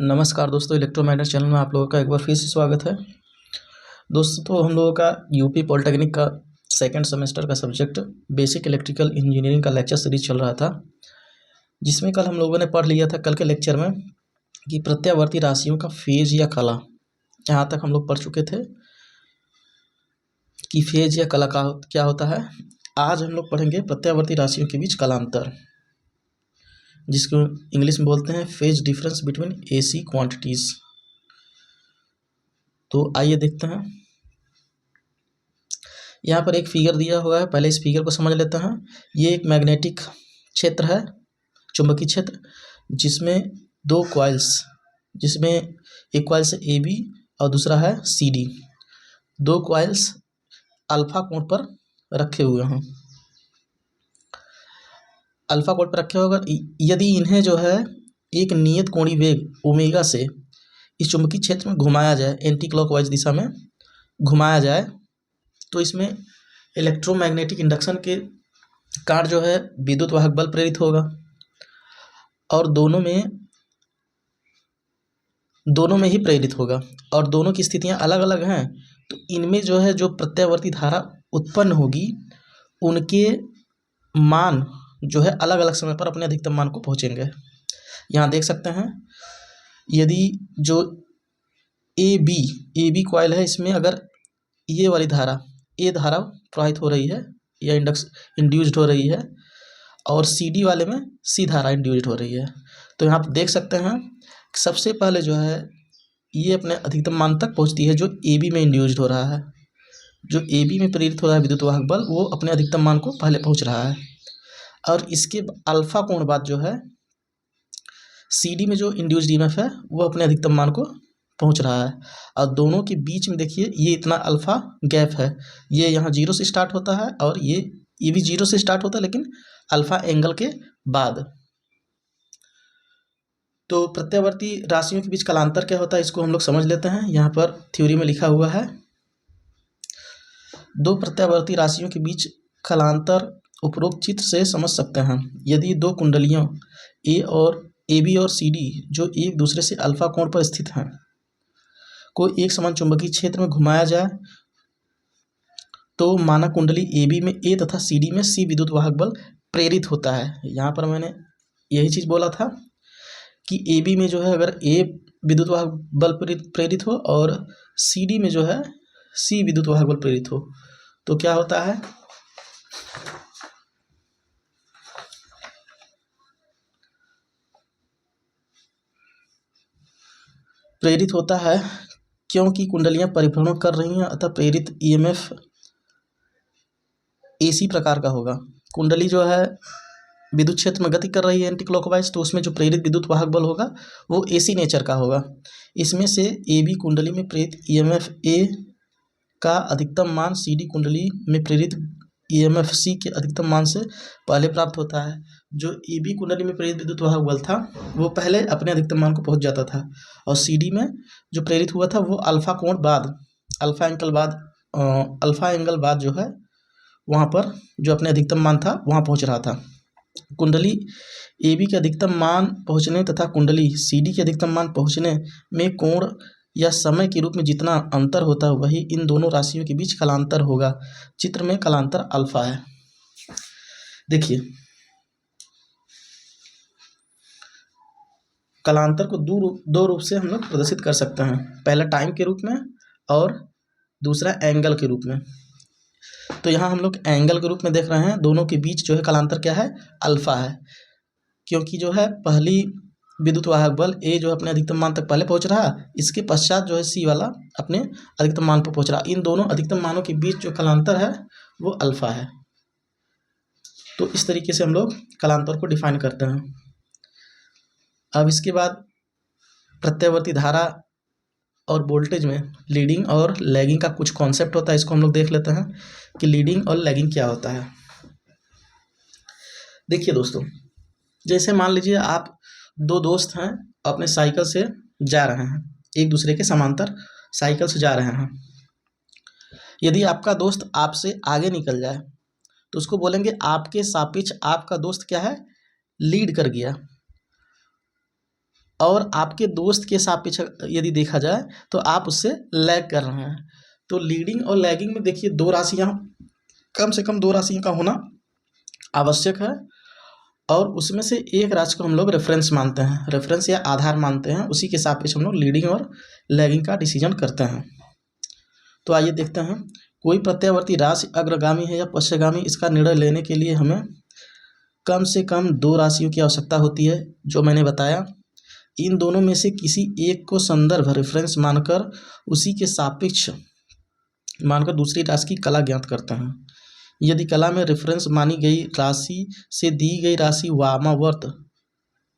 नमस्कार दोस्तों, electromagnet channel में आप लोगों का एक बार फिर से स्वागत है। दोस्तों, हम लोगों का यूपी पॉलिटेक्निक का सेकंड सेमेस्टर का सब्जेक्ट बेसिक इलेक्ट्रिकल इंजीनियरिंग का लेक्चर सीरीज चल रहा था, जिसमें कल हम लोगों ने पढ़ लिया था कल के लेक्चर में कि प्रत्यावर्ती राशियों का फेज या कला। यहाँ तक हम लोग पढ़ चुके थे कि फेज या कला का क्या होता है। आज हम लोग पढ़ेंगे प्रत्यावर्ती राशियों के बीच कलांतर, जिसको इंग्लिश में बोलते हैं phase difference between AC quantities. तो आइए देखते हैं। यहाँ पर एक फिगर दिया हुआ है, पहले इस फिगर को समझ लेते हैं। ये एक मैग्नेटिक क्षेत्र है, चुंबकीय क्षेत्र, जिसमें दो कॉइल्स, जिसमें एक कॉइल्स ए बी और दूसरा है सी डी। दो कॉइल्स अल्फा कोण पर रखे हुए हैं। अल्फा कोण पर रखे होगा। यदि इन्हें जो है एक नियत कोणीय वेग ओमेगा से इस चुंबकीय क्षेत्र में घुमाया जाए, एंटी क्लॉकवाइज दिशा में घुमाया जाए, तो इसमें इलेक्ट्रोमैग्नेटिक इंडक्शन के कारण जो है विद्युत वाहक बल प्रेरित होगा। और दोनों में ही प्रेरित होगा, और दोनों की स्थितियां अलग अलग हैं। तो इनमें जो है जो प्रत्यावर्ती धारा उत्पन्न होगी, उनके मान जो है अलग अलग समय पर अपने अधिकतम मान को पहुंचेंगे। यहाँ देख सकते हैं, यदि जो ए बी कॉइल है, इसमें अगर ये वाली धारा ए धारा प्रवाहित हो रही है या इंड्यूस्ड हो रही है, और सी डी वाले में सी धारा इंड्यूस्ड हो रही है, तो यहाँ आप देख सकते हैं सबसे पहले जो है ये अपने अधिकतम मान तक पहुँचती है जो ए बी में इंड्यूस्ड हो रहा है। जो ए बी में प्रेरित हो रहा है विद्युत वाहक बल, वो अपने अधिकतम मान को पहले पहुँच रहा है। और इसके अल्फा कोण बाद जो है सी डी में जो इंड्यूस्ड ईएमएफ है वो अपने अधिकतम मान को पहुंच रहा है। और दोनों के बीच में देखिए ये इतना अल्फा गैप है। ये यहाँ 0 से स्टार्ट होता है और ये भी 0 से स्टार्ट होता है, लेकिन अल्फा एंगल के बाद। तो प्रत्यावर्ती राशियों के बीच कलांतर क्या होता है, इसको हम लोग समझ लेते हैं। यहाँ पर थ्योरी में लिखा हुआ है, दो प्रत्यावर्ती राशियों के बीच कलांतर उपरोक्त चित्र से समझ सकते हैं। यदि दो कुंडलियों ए बी और सी डी जो एक दूसरे से अल्फा कोण पर स्थित हैं को एक समान चुंबकीय क्षेत्र में घुमाया जाए, तो माना कुंडली ए बी में ए तथा सी डी में सी विद्युत वाहक बल प्रेरित होता है। यहाँ पर मैंने यही चीज़ बोला था कि ए बी में जो है अगर ए विद्युत वाहक बल प्रेरित हो और सी डी में जो है सी विद्युत वाहक बल प्रेरित हो, तो क्या होता है, प्रेरित होता है क्योंकि कुंडलियां परिभ्रमण कर रही हैं, अतः प्रेरित ईएमएफ एसी प्रकार का होगा। कुंडली जो है विद्युत क्षेत्र में गति कर रही है एंटी क्लॉकवाइज, तो उसमें जो प्रेरित विद्युत वाहक बल होगा वो एसी नेचर का होगा। इसमें से ए बी कुंडली में प्रेरित ईएमएफ ए का अधिकतम मान सी डी कुंडली में प्रेरित ईएमएफ सी के अधिकतम मान से पहले प्राप्त होता है। जो ए बी कुंडली में प्रेरित विद्युत वाहक बल था वो पहले अपने अधिकतम मान को पहुंच जाता था, और सी डी में जो प्रेरित हुआ था वो अल्फा एंगल बाद जो है वहाँ पर जो अपने अधिकतम मान था वहाँ पहुँच रहा था। कुंडली ए बी के अधिकतम मान पहुँचने तथा कुंडली सी डी के अधिकतम मान पहुँचने में कोण या समय के रूप में जितना अंतर होता है वही इन दोनों राशियों के बीच कलांतर होगा। चित्र में कलांतर अल्फा है। देखिए, कलांतर को दो रूप से हम लोग प्रदर्शित कर सकते हैं, पहला टाइम के रूप में और दूसरा एंगल के रूप में। तो यहाँ हम लोग एंगल के रूप में देख रहे हैं, दोनों के बीच जो है कलांतर क्या है, अल्फा है, क्योंकि जो है पहली विद्युत वाहक बल ए जो अपने अधिकतम मान तक पहले पहुंच रहा, इसके पश्चात जो है सी वाला अपने अधिकतम मान पर पहुंच रहा। इन दोनों अधिकतम मानों के बीच जो कलांतर है वो अल्फा है। तो इस तरीके से हम लोग कलांतर को डिफाइन करते हैं। अब इसके बाद प्रत्यावर्ती धारा और वोल्टेज में लीडिंग और लैगिंग का कुछ कॉन्सेप्ट होता है, इसको हम लोग देख लेते हैं कि लीडिंग और लैगिंग क्या होता है। देखिए दोस्तों, जैसे मान लीजिए आप दो दोस्त हैं, अपने साइकिल से जा रहे हैं, एक दूसरे के समांतर साइकिल से जा रहे हैं। यदि आपका दोस्त आपसे आगे निकल जाए तो उसको बोलेंगे आपके सापेक्ष आपका दोस्त क्या है, लीड कर गया। और आपके दोस्त के सापेक्ष यदि देखा जाए तो आप उससे लैग कर रहे हैं। तो लीडिंग और लैगिंग में देखिए दो राशियाँ, कम से कम दो राशियों का होना आवश्यक है, और उसमें से एक राशि को हम लोग रेफरेंस मानते हैं, रेफरेंस या आधार मानते हैं, उसी के सापेक्ष हम लोग लीडिंग और लैगिंग का डिसीजन करते हैं। तो आइए देखते हैं, कोई प्रत्यावर्ती राशि अग्रगामी है या पश्चगामी, इसका निर्णय लेने के लिए हमें कम से कम दो राशियों की आवश्यकता होती है, जो मैंने बताया। इन दोनों में से किसी एक को संदर्भ रेफरेंस मानकर उसी के सापेक्ष मानकर दूसरी राशि की कला ज्ञात करते हैं। यदि कला में रेफरेंस मानी गई राशि से दी गई राशि वामावर्त,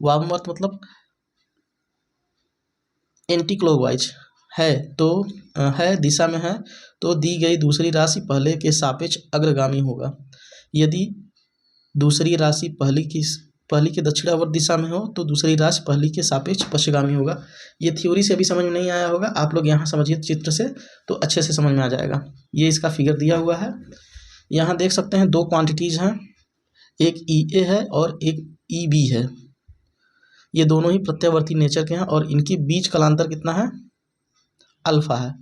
वामावर्त मतलब एंटी क्लॉकवाइज है, तो है दिशा में है, तो दी गई दूसरी राशि पहले के सापेक्ष अग्रगामी होगा। यदि दूसरी राशि पहली के दक्षिणावर्त दिशा में हो तो दूसरी राशि पहली के सापेक्ष पश्चिगामी होगा। ये थ्योरी से अभी समझ में नहीं आया होगा, आप लोग यहाँ समझिए चित्र से तो अच्छे से समझ में आ जाएगा। ये इसका फिगर दिया हुआ है, यहाँ देख सकते हैं दो क्वांटिटीज़ हैं, एक EA है और एक EB है। ये दोनों ही प्रत्यावर्ती नेचर के हैं और इनके बीच कालांतर कितना है, अल्फा है।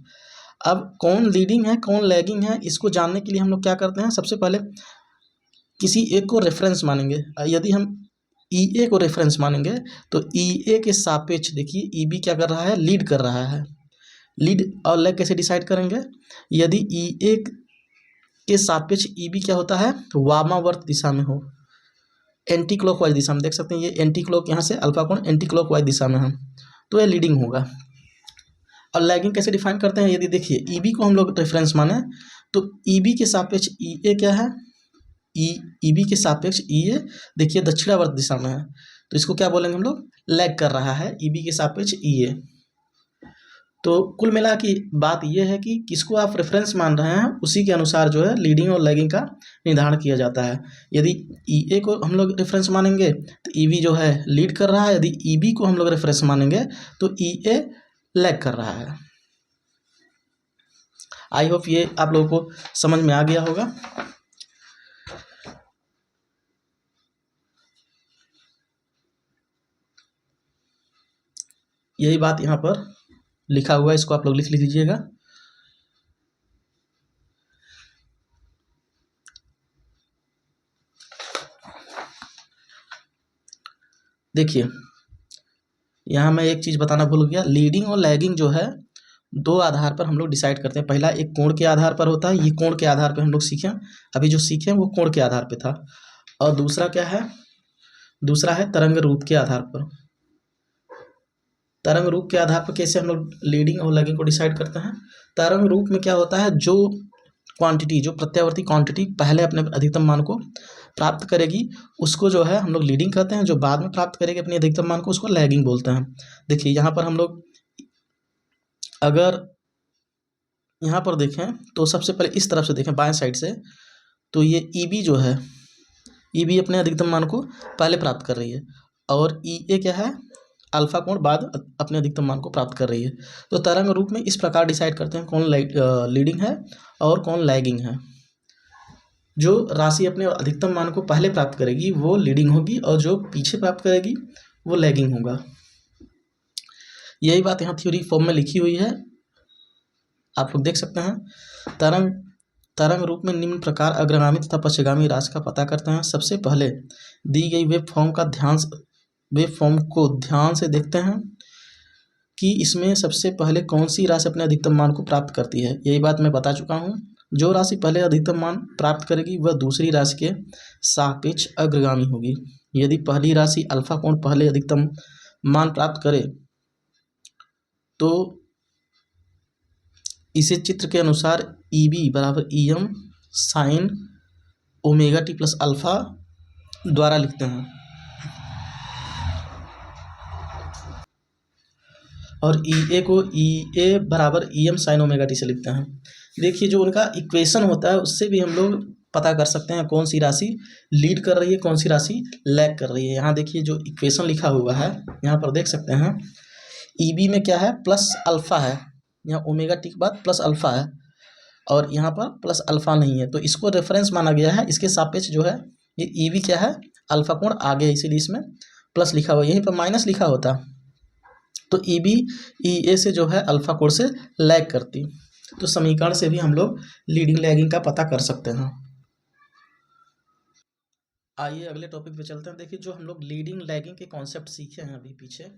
अब कौन लीडिंग है कौन लैगिंग है, इसको जानने के लिए हम लोग क्या करते हैं, सबसे पहले किसी एक को रेफरेंस मानेंगे। यदि हम EA को रेफरेंस मानेंगे तो EA के सापेक्ष देखिए EB क्या कर रहा है, लीड कर रहा है। लीड और लैग कैसे डिसाइड करेंगे, यदि EA के सापेक्ष EB क्या होता है, वामावर्त दिशा में हो, एंटी क्लॉकवाइज दिशा में, देख सकते हैं ये एंटी क्लॉक, यहाँ से अल्फा कोण एंटी क्लॉकवाइज दिशा में है, तो ये लीडिंग होगा। और लैगिंग कैसे डिफाइन करते हैं, यदि देखिए EB को हम लोग रेफरेंस माने तो EB के सापेक्ष EA क्या है, EB के सापेक्ष EA देखिए दक्षिणावर्त दिशा में है, तो इसको क्या बोलेंगे हम लोग, लैग कर रहा है EB के सापेक्ष EA। तो कुल मिला की बात यह है कि किसको आप रेफरेंस मान रहे हैं उसी के अनुसार जो है लीडिंग और लैगिंग का निर्धारण किया जाता है। यदि EA को हम लोग रेफरेंस मानेंगे तो EB जो है लीड कर रहा है, यदि EB को हम लोग रेफरेंस मानेंगे तो EA लैग कर रहा है। आई होप ये आप लोगों को समझ में आ गया होगा। यही बात यहाँ पर लिखा हुआ है, इसको आप लोग लिख लीजिएगा। देखिए यहाँ मैं एक चीज़ बताना भूल गया, लीडिंग और लैगिंग जो है दो आधार पर हम लोग डिसाइड करते हैं। पहला एक कोण के आधार पर होता है, ये कोण के आधार पर हम लोग सीखें, अभी जो सीखें वो कोण के आधार पर था। और दूसरा क्या है, दूसरा है तरंग रूप के आधार पर। तरंग रूप के आधार पर कैसे हम लोग लीडिंग और लैगिंग को डिसाइड करते हैं, तरंग रूप में क्या होता है, जो क्वांटिटी, जो प्रत्यावर्ती क्वांटिटी पहले अपने अधिकतम मान को प्राप्त करेगी उसको जो है हम लोग लीडिंग कहते हैं, जो बाद में प्राप्त करेगी अपने अधिकतम मान को उसको लैगिंग बोलते हैं। देखिए यहाँ पर हम लोग अगर यहाँ पर देखें तो सबसे पहले इस तरफ से देखें बाएं साइड से, तो ये EB जो है, EB अपने अधिकतम मान को पहले प्राप्त कर रही है और EA क्या है, अल्फा कोण बाद अपने अधिकतम मान को प्राप्त कर रही है। तो तरंग रूप में इस प्रकार डिसाइड करते हैं कौन लीडिंग है और कौन लैगिंग है। जो राशि अपने अधिकतम मान को पहले प्राप्त करेगी वो लीडिंग होगी और जो पीछे प्राप्त करेगी वो लैगिंग होगा। यही बात यहाँ थ्योरी फॉर्म में लिखी हुई है, आप लोग देख सकते हैं। तरंग रूप में निम्न प्रकार अग्रगामी तथा पश्चिगामी राशि का पता करते हैं। सबसे पहले दी गई वेब फॉर्म को ध्यान से देखते हैं कि इसमें सबसे पहले कौन सी राशि अपने अधिकतम मान को प्राप्त करती है। यही बात मैं बता चुका हूँ, जो राशि पहले अधिकतम मान प्राप्त करेगी वह दूसरी राशि के सापेक्ष अग्रगामी होगी। यदि पहली राशि अल्फा कोण पहले अधिकतम मान प्राप्त करे तो इसे चित्र के अनुसार EB बराबर EM sine omega t plus alpha द्वारा लिखते हैं और EA को EA बराबर EM साइन ओमेगा t से लिखते हैं। देखिए जो उनका इक्वेशन होता है उससे भी हम लोग पता कर सकते हैं कौन सी राशि लीड कर रही है कौन सी राशि लैग कर रही है। यहाँ देखिए जो इक्वेशन लिखा हुआ है यहाँ पर देख सकते हैं, EB में क्या है, प्लस अल्फा है, यहाँ ओमेगा टी के बाद प्लस अल्फा है और यहाँ पर प्लस अल्फा नहीं है, तो इसको रेफरेंस माना गया है। इसके सापेक्ष जो है ये EB क्या है, अल्फा कोण आगे है, इसीलिए इसमें प्लस लिखा हुआ है, यहीं पर माइनस लिखा होता तो ईबी ईए से जो है अल्फा कोण से लैग करती। तो समीकरण से भी हम लोग लीडिंग लैगिंग का पता कर सकते हैं। आइए अगले टॉपिक पे चलते हैं। देखिए जो हम लोग लीडिंग लैगिंग के कॉन्सेप्ट सीखे हैं अभी पीछे,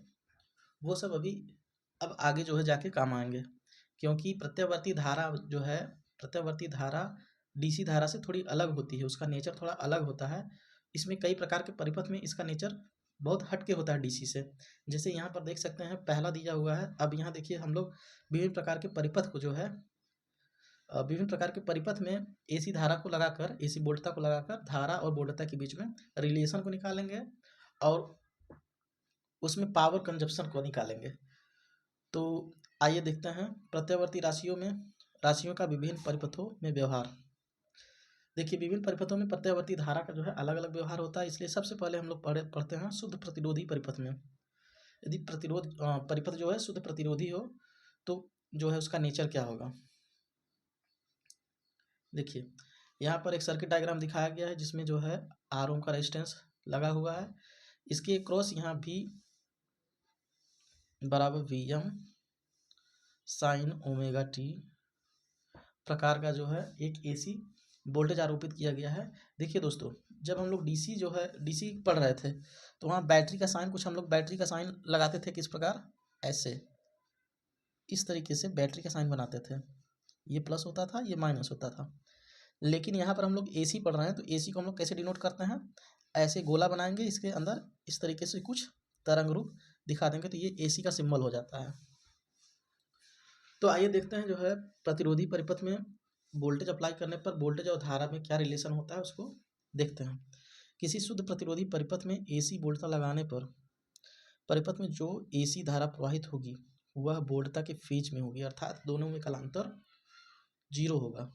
वो सब अभी अब आगे जो है जाके काम आएंगे, क्योंकि प्रत्यावर्ती धारा जो है, प्रत्यावर्ती धारा डीसी धारा से थोड़ी अलग होती है, उसका नेचर थोड़ा अलग होता है। इसमें कई प्रकार के परिपथ में इसका नेचर बहुत हटके होता है डीसी से। जैसे यहाँ पर देख सकते हैं पहला दिया हुआ है। अब यहाँ देखिए हम लोग विभिन्न प्रकार के परिपथ को जो है विभिन्न प्रकार के परिपथ में एसी धारा को लगाकर, एसी वोल्टता को लगाकर धारा और वोल्टता के बीच में रिलेशन को निकालेंगे और उसमें पावर कंजप्शन को निकालेंगे। तो आइए देखते हैं प्रत्यावर्ती राशियों का विभिन्न परिपथों में व्यवहार। देखिए विभिन्न परिपथों में प्रत्यावर्ती धारा का जो है अलग अलग व्यवहार होता है, इसलिए सबसे पहले हम लोग पढ़ते हैं शुद्ध प्रतिरोधी परिपथ में। यदि परिपथ जो है शुद्ध प्रतिरोधी हो तो जो है उसका नेचर क्या होगा। देखिए यहाँ पर एक सर्किट डायग्राम दिखाया गया है जिसमें जो है आर ओम का रेजिस्टेंस लगा हुआ है। इसके क्रॉस यहाँ भी बराबर वीएम साइन ओमेगा टी प्रकार का जो है एक एसी वोल्टेज आरोपित किया गया है। देखिए दोस्तों जब हम लोग डीसी पढ़ रहे थे तो वहाँ बैटरी का साइन, कुछ हम लोग बैटरी का साइन लगाते थे किस प्रकार, ऐसे इस तरीके से बैटरी का साइन बनाते थे। ये प्लस होता था, ये माइनस होता था। लेकिन यहाँ पर हम लोग एसी पढ़ रहे हैं तो एसी को हम लोग कैसे डिनोट करते हैं, ऐसे गोला बनाएंगे, इसके अंदर इस तरीके से कुछ तरंग रूप दिखा देंगे तो ये एसी का सिंबल हो जाता है। तो आइए देखते हैं जो है प्रतिरोधी परिपथ में वोल्टेज अप्लाई करने पर वोल्टेज और धारा में क्या रिलेशन होता है उसको देखते हैं। किसी शुद्ध प्रतिरोधी परिपथ में एसी वोल्टता लगाने पर परिपथ में जो एसी धारा प्रवाहित होगी वह वोल्टता के फेज में होगी, अर्थात दोनों में कालांतर 0 होगा।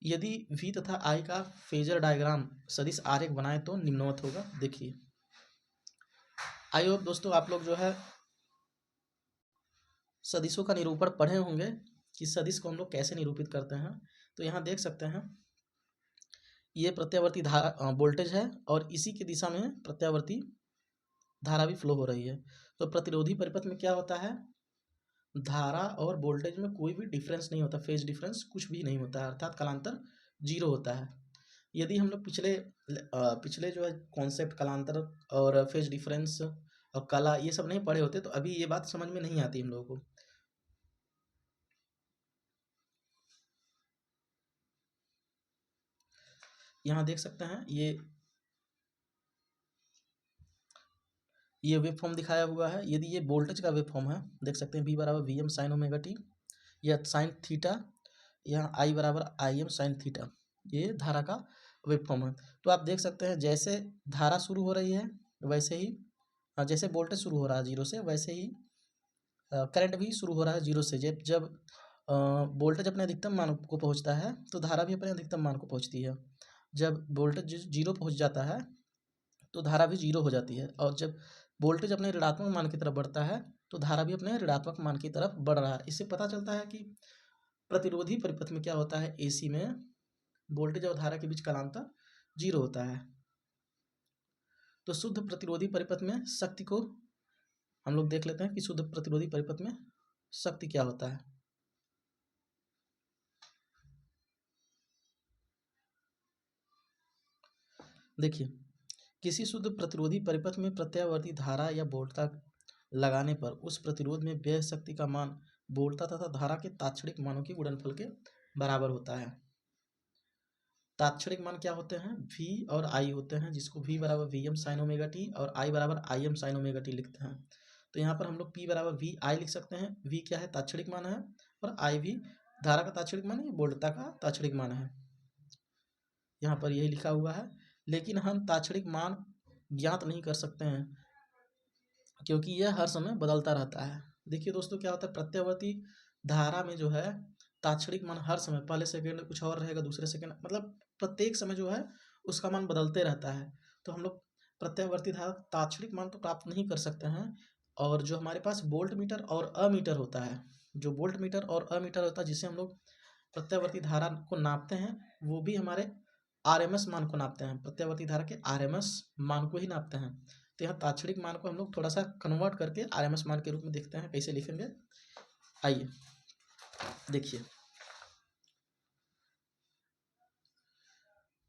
यदि V तथा I का फेजर डायग्राम सदिश आरेख बनाए तो निम्नवत होगा। देखिए आई होप दोस्तों आप लोग जो है सदिशों का निरूपण पढ़े होंगे कि सदिश को हम लोग कैसे निरूपित करते हैं। तो यहाँ देख सकते हैं ये प्रत्यावर्ती धारा वोल्टेज है और इसी की दिशा में प्रत्यावर्ती धारा भी फ्लो हो रही है। तो प्रतिरोधी परिपथ में क्या होता है, धारा और वोल्टेज में कोई भी डिफरेंस नहीं होता, फेज डिफरेंस कुछ भी नहीं होता है, अर्थात कालांतर 0 होता है। यदि हम लोग पिछले जो है कॉन्सेप्ट कालांतर और फेज डिफरेंस और कला ये सब नहीं पढ़े होते तो अभी ये बात समझ में नहीं आती हम लोगों को। यहाँ देख सकते हैं ये वेव फॉर्म दिखाया हुआ है। यदि ये वोल्टेज का वेव फॉर्म है, देख सकते हैं V बराबर वीएम साइन ओमेगा टी या साइन थीटा, यहाँ I बराबर आई एम साइन थीटा, ये धारा का वेव फॉर्म है। तो आप देख सकते हैं जैसे धारा शुरू हो रही है वैसे ही जैसे वोल्टेज शुरू हो रहा है 0 से, वैसे ही करंट भी शुरू हो रहा है 0 से। जब वोल्टेज अपने अधिकतम मान को पहुंचता है तो धारा भी अपने अधिकतम मान को पहुंचती है। जब वोल्टेज 0 पहुंच जाता है तो धारा भी 0 हो जाती है, और जब वोल्टेज अपने ऋणात्मक मान की तरफ बढ़ता है तो धारा भी अपने ऋणात्मक मान की तरफ बढ़ रहा है। इससे पता चलता है कि प्रतिरोधी परिपथ में क्या होता है, एसी में वोल्टेज और धारा के बीच कालांतर 0 होता है। तो शुद्ध प्रतिरोधी परिपथ में शक्ति को हम लोग देख लेते हैं कि शुद्ध प्रतिरोधी परिपथ में शक्ति क्या होता है। देखिए किसी शुद्ध प्रतिरोधी परिपथ में प्रत्यावर्ती धारा या वोल्टता लगाने पर उस प्रतिरोध में व्यय शक्ति का मान वोल्टता तथा धारा के तात्क्षणिक मानों के गुणनफल के बराबर होता है। तात्क्षणिक मान क्या होते हैं, V और I होते हैं, जिसको V बराबर वीएम साइन ओमेगा टी और I बराबर आई एम साइन ओमेगा टी लिखते हैं। तो यहाँ पर हम लोग P बराबर वी आई लिख सकते हैं। V क्या है, तात्क्षणिक मान है, और I भी धारा का तात्क्षणिक मान है, वोल्टता का तात्क्षणिक मान है। यहाँ पर यही लिखा हुआ है। लेकिन हम तात्क्षणिक मान ज्ञात नहीं कर सकते हैं क्योंकि यह हर समय बदलता रहता है। देखिए दोस्तों क्या होता है, प्रत्यावर्ती धारा में जो है तात्क्षणिक मान हर समय, पहले सेकंड कुछ और रहेगा, दूसरे सेकंड, मतलब प्रत्येक समय जो है उसका मान बदलते रहता है। तो हम लोग प्रत्यावर्ती धारा तात्क्षणिक मान तो प्राप्त नहीं कर सकते हैं। और जो हमारे पास वोल्ट मीटर और अमीटर होता है, जो वोल्ट मीटर और अमीटर होता है जिससे हम लोग प्रत्यावर्ती धारा को नापते हैं, वो भी हमारे आरएमएस मान को नापते हैं, प्रत्यावर्ती धारा के आरएमएस मान को ही नापते हैं। तो यहाँ ताक्षणिक मान को हम लोग थोड़ा सा कन्वर्ट करके आरएमएस मान के रूप में देखते हैं, कैसे लिखेंगे। आइए देखिए,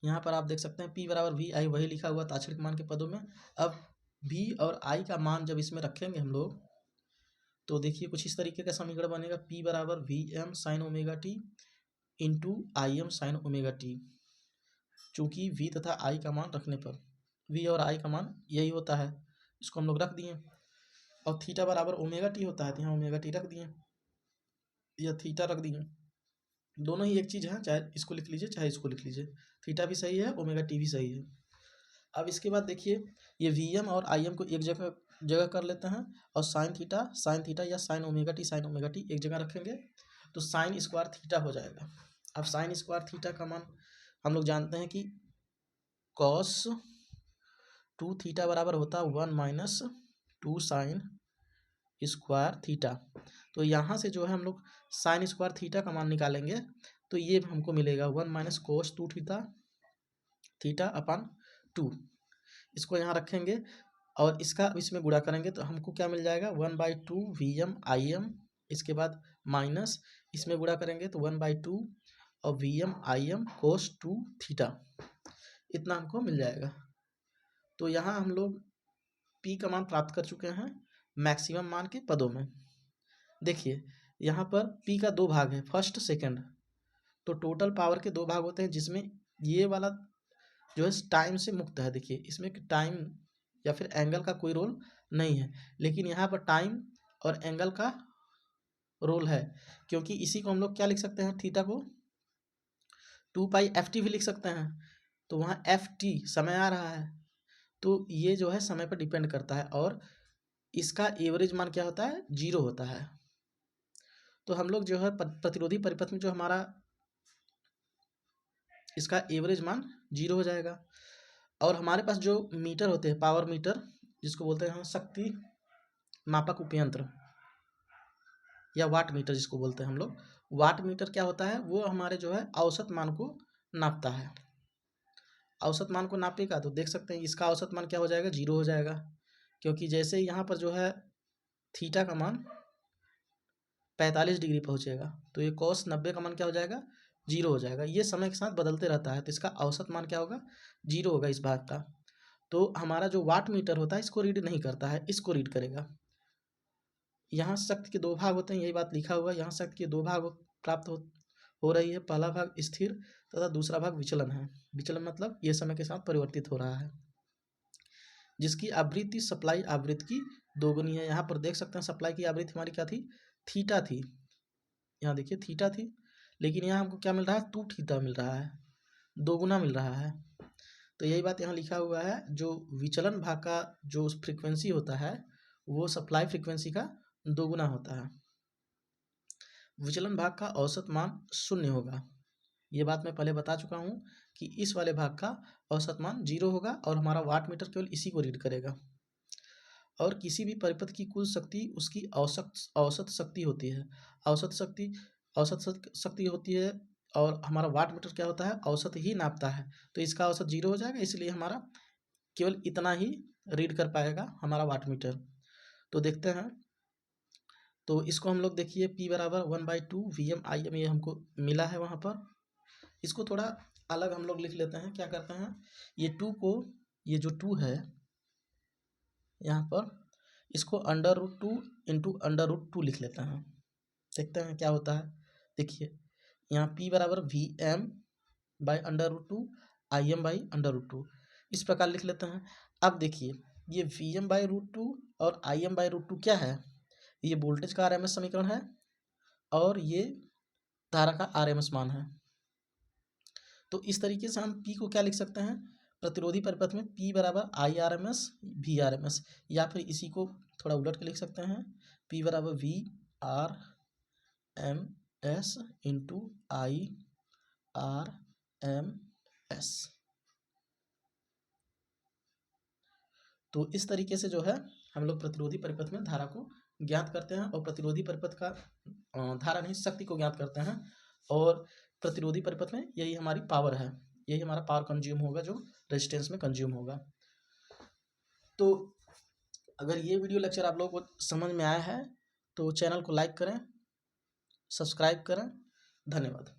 यहाँ पर आप देख सकते हैं P बराबर वी आई, वही लिखा हुआ ताक्षणिक मान के पदों में। अब V और I का मान जब इसमें रखेंगे हम लोग, तो देखिए कुछ इस तरीके का समीकरण बनेगा। P बराबर V M sine omega T into I M sine omega T. चूँकि V तथा I का मान रखने पर V और I का मान यही होता है, इसको हम लोग रख दिए। और थीटा बराबर ओमेगा टी होता है, तो यहाँ ओमेगा टी रख दिए या थीटा रख दिए। दोनों ही एक चीज़ है, चाहे इसको लिख लीजिए चाहे इसको लिख लीजिए, थीटा भी सही है ओमेगा टी भी सही है। अब इसके बाद देखिए, ये वी एम और आई एम को एक जगह कर लेते हैं, और साइन थीटा या साइन ओमेगा टी एक जगह रखेंगे, तो साइन स्क्वायर थीटा हो जाएगा। अब साइन स्क्वायर थीटा का मान हम लोग जानते हैं कि कॉस 2 थीटा बराबर होता है 1 माइनस 2 साइन स्क्वायर थीटा। तो यहाँ से जो है हम लोग साइन स्क्वायर थीटा का मान निकालेंगे, तो ये हमको मिलेगा 1 माइनस कोस 2 थीटा अपन 2। इसको यहाँ रखेंगे और इसका इसमें गुणा करेंगे, तो हमको क्या मिल जाएगा 1/2 वी एम आई एम। इसके बाद माइनस इसमें गुणा करेंगे तो 1/2 और V M I M cos 2 theta, इतना हमको मिल जाएगा। तो यहाँ हम लोग P का मान प्राप्त कर चुके हैं मैक्सिमम मान के पदों में। देखिए यहाँ पर P का 2 भाग है, फर्स्ट सेकंड, तो टोटल पावर के 2 भाग होते हैं, जिसमें ये वाला जो है टाइम से मुक्त है। देखिए इसमें टाइम या फिर एंगल का कोई रोल नहीं है, लेकिन यहाँ पर टाइम और एंगल का रोल है, क्योंकि इसी को हम लोग क्या लिख सकते हैं, थीटा को 2π/ft भी लिख सकते हैं। तो वहाँ ft समय आ रहा है, तो ये जो है समय पर डिपेंड करता है, और इसका एवरेज मान क्या होता है, 0 होता है। तो हम लोग जो है प्रतिरोधी परिपथ में जो हमारा इसका एवरेज मान 0 हो जाएगा। और हमारे पास जो मीटर होते हैं, पावर मीटर जिसको बोलते हैं शक्ति मापक उपयंत्र, या वाट मीटर जिसको बोलते हैं हम लोग, वाट मीटर क्या होता है, वो हमारे जो है औसत मान को नापता है। औसत मान को नापेगा तो देख सकते हैं इसका औसत मान क्या हो जाएगा, 0 हो जाएगा, क्योंकि जैसे यहाँ पर जो है थीटा का मान 45 डिग्री पहुँचेगा, तो ये cos 90 का मान क्या हो जाएगा, 0 हो जाएगा। ये समय के साथ बदलते रहता है, तो इसका औसत मान क्या होगा, 0 होगा इस भाग का। तो हमारा जो वाट मीटर होता है इसको रीड नहीं करता है, इसको रीड करेगा। यहाँ शक्ति के 2 भाग होते हैं, यही बात लिखा हुआ है। यहाँ शक्ति के 2 भाग प्राप्त हो रही है, पहला भाग स्थिर तथा दूसरा भाग विचलन है। विचलन मतलब ये समय के साथ परिवर्तित हो रहा है, जिसकी आवृत्ति सप्लाई आवृत्ति की दोगुनी है। यहाँ पर देख सकते हैं सप्लाई की आवृत्ति हमारी क्या थी, थीटा थी। यहाँ देखिए थीटा थी, लेकिन यहाँ हमको क्या मिल रहा है, 2 थीटा मिल रहा है, दोगुना मिल रहा है। तो यही बात यहाँ लिखा हुआ है, जो विचलन भाग का जो फ्रीक्वेंसी होता है वो सप्लाई फ्रीक्वेंसी का दोगुना होता है। विचलन भाग का औसत मान 0 होगा, ये बात मैं पहले बता चुका हूँ कि इस वाले भाग का औसत मान 0 होगा, और हमारा वाट मीटर केवल इसी को रीड करेगा। और किसी भी परिपथ की कुल शक्ति उसकी औसत शक्ति होती है। औसत शक्ति होती है, और हमारा वाट मीटर क्या होता है, औसत ही नापता है, तो इसका औसत 0 हो जाएगा, इसलिए हमारा केवल इतना ही रीड कर पाएगा हमारा वाट मीटर। तो देखते हैं, तो इसको हम लोग देखिए P बराबर 1/2 VM IM ये हमको मिला है वहाँ पर। इसको थोड़ा अलग हम लोग लिख लेते हैं, क्या करते हैं, ये 2 को, ये जो 2 है यहाँ पर, इसको √2 इंटू √2 लिख लेते हैं। देखते हैं क्या होता है। देखिए यहाँ P बराबर VM/√2 IM/√2 इस प्रकार लिख लेते हैं। अब देखिए ये VM/√2 और IM/√2 क्या है, ये वोल्टेज का RMS समीकरण है, और ये धारा का RMS मान है। तो इस तरीके से हम P को क्या लिख सकते हैं, प्रतिरोधी परिपथ में P बराबर IRMS VRMS, या फिर इसी को थोड़ा उलट के लिख सकते हैं, P बराबर VRMS इंटू IRMS। तो इस तरीके से जो है हम लोग प्रतिरोधी परिपथ में धारा को ज्ञात करते हैं, और प्रतिरोधी परिपथ का धारा नहीं शक्ति को ज्ञात करते हैं, और प्रतिरोधी परिपथ में यही हमारी पावर है, यही हमारा पावर कंज्यूम होगा जो रेजिस्टेंस में कंज्यूम होगा। तो अगर ये वीडियो लेक्चर आप लोगों को समझ में आया है तो चैनल को लाइक करें, सब्सक्राइब करें। धन्यवाद।